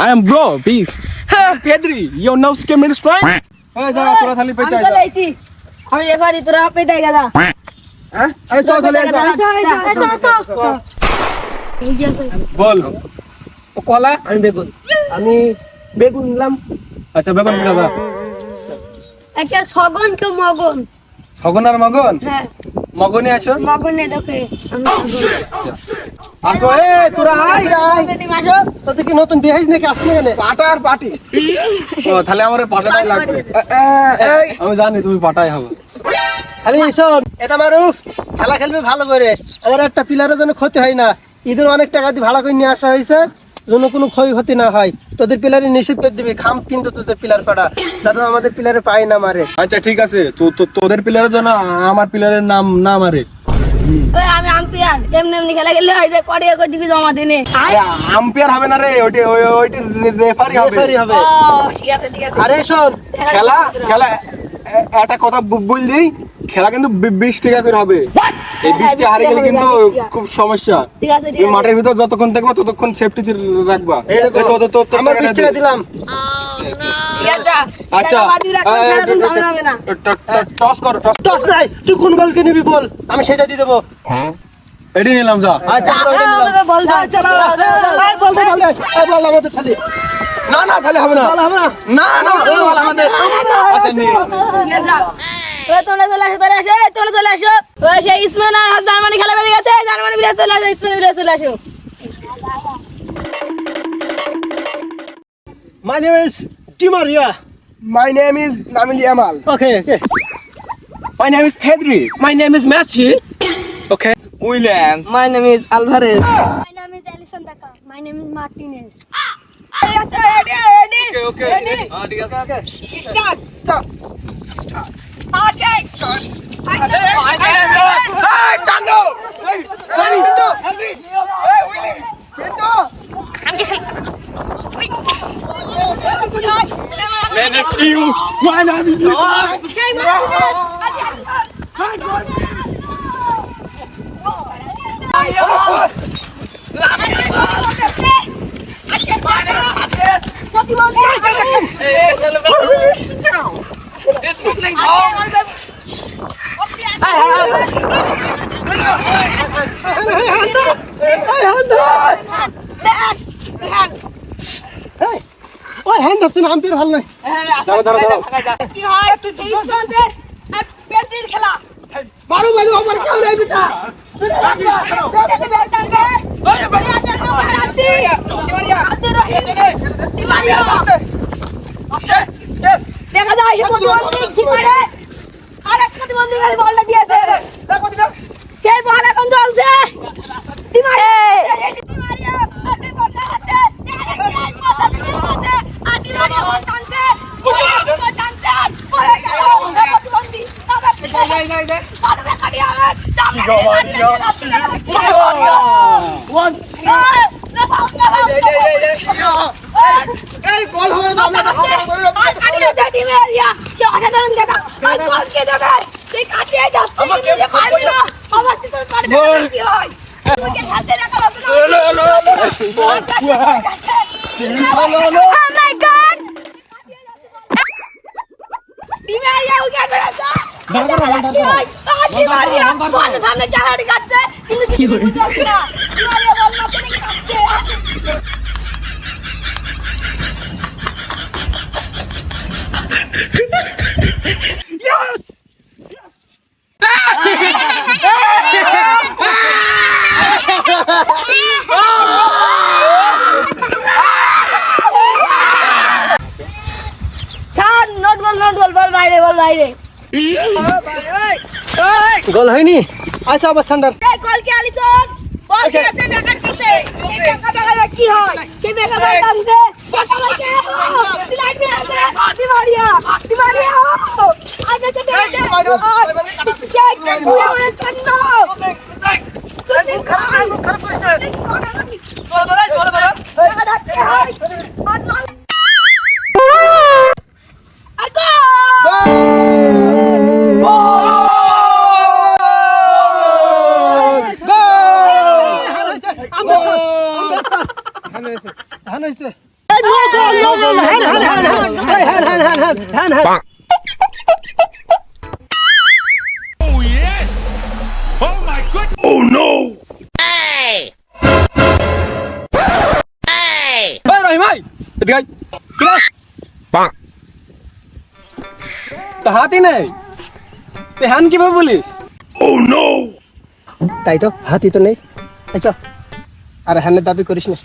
I am bro, peace. Pedri, your nose came in strong. Hey, जा तोरा थाली पे जाए. আমি রেফারি তোরা পেটাই গেলা হ্যাঁ? ऐसा थाली ऐसा. बोल. কলা আমি বেগুন আমি বেগুন নিলাম. আচ্ছা বেগুন নিলাম. একটা সগন কে মগন ছগন আর মগন? হ্যাঁ মগনে আসো. মগনে দেখে আগো এ তোরা আই আই. মাসো তোদের কি নতুন বিয়ে হইছে নাকি আসলে কেন? পাটা আর পাটি. ও তাহলে আমারে পাটাটাই লাগবে. এই আমি জানি তুমি পাটাই হবে. আরে শোন এটা মারুফ খেলা খেলবে ভালো করে. আমার একটা প্লেয়ারের জন্য ক্ষতি হয় না. ঈদের অনেক টাকা দিয়ে ভাড়া করে নিয়ে আসা হয়েছে যেন কোনো ক্ষয়ক্ষতি না হয়. তোদের প্লেয়ারে নিষেধ করে দিবি খাম কিন্তু তোদের প্লেয়ার করা যাতে আমাদের প্লেয়ারে পায় না মারে. আচ্ছা ঠিক আছে তোদের প্লেয়ারের জন্য আমার প্লেয়ারের নাম না মারে. ওই আমি আম্পায়ার এমনি এমনি খেলা খেললে হয় যে কড়িয়ে করে দিবি জমা দিনে আম্পায়ার হবে না রে ওইটি রেফারি হবে. ও ঠিক আছে আরে শোন খেলা একটা কথা বললি খেলা কিন্তু 20 টাকা করে হবে. এই 20 টাকা হারে গেলে কিন্তু খুব সমস্যা. ঠিক আছে তুমি মাঠের ভিতর যতক্ষণ দেখবা ততক্ষণ সেফটি রাখবা. আমার 20 টাকা দিলাম. আচ্ছা টস কর. টস নাই তুই কোন গোলকে নিবি বল আমি সেটা দিয়ে দেবো. এডি নিলাম যা. আচ্ছা বল আমাদের খালি না তাহলে হবে না. না আমাদের আচ্ছা নি তোমরা চলে আসো ওই সেই ইসমান আর জার্মানি খেলা বেঁধে গেছে. জার্মানি বিলে চলে আসো ইসমান বিলে চলে আসো. My name is Di Maria. My name is Namil Yamal. Okay. My name is Pedri. My name is Machi. Okay. Williams. My name is Alvarez. My name is Alison Daka. My name is Martinez. Ready? Okay. Ready? Okay. Start. Okay. Hey, Tando! Hey, Henry! Hey, Willie! Man, it's you! Why not you? ওই hand আছে না umpire ভালো নাই. দাঁড়াও. কি হয় তুই ইসমানদের আর পেটির খেলা মারো আমার কেউ নাই বেটা. দেখা যায় আর এক প্রতিবন্ধী বলটা দিয়েছে কে বল এখন চলছে গোল হয়নি. আচ্ছা আবার সান্ডার কল কি আলিসন বল কি আছে বেকার কাছে এই বেকার কি হয় সেই বেকার টানতে সবাইকে সিলাইট মে আছে দিমারিয়া আগে তো দে কে পুরো বলে চন্দ হয়েছে হাতি নেই হ্যান কিভাবে বলিস তাই তো হাতি তো নেই আচ্ছা আর হ্যানের দাবি করিস না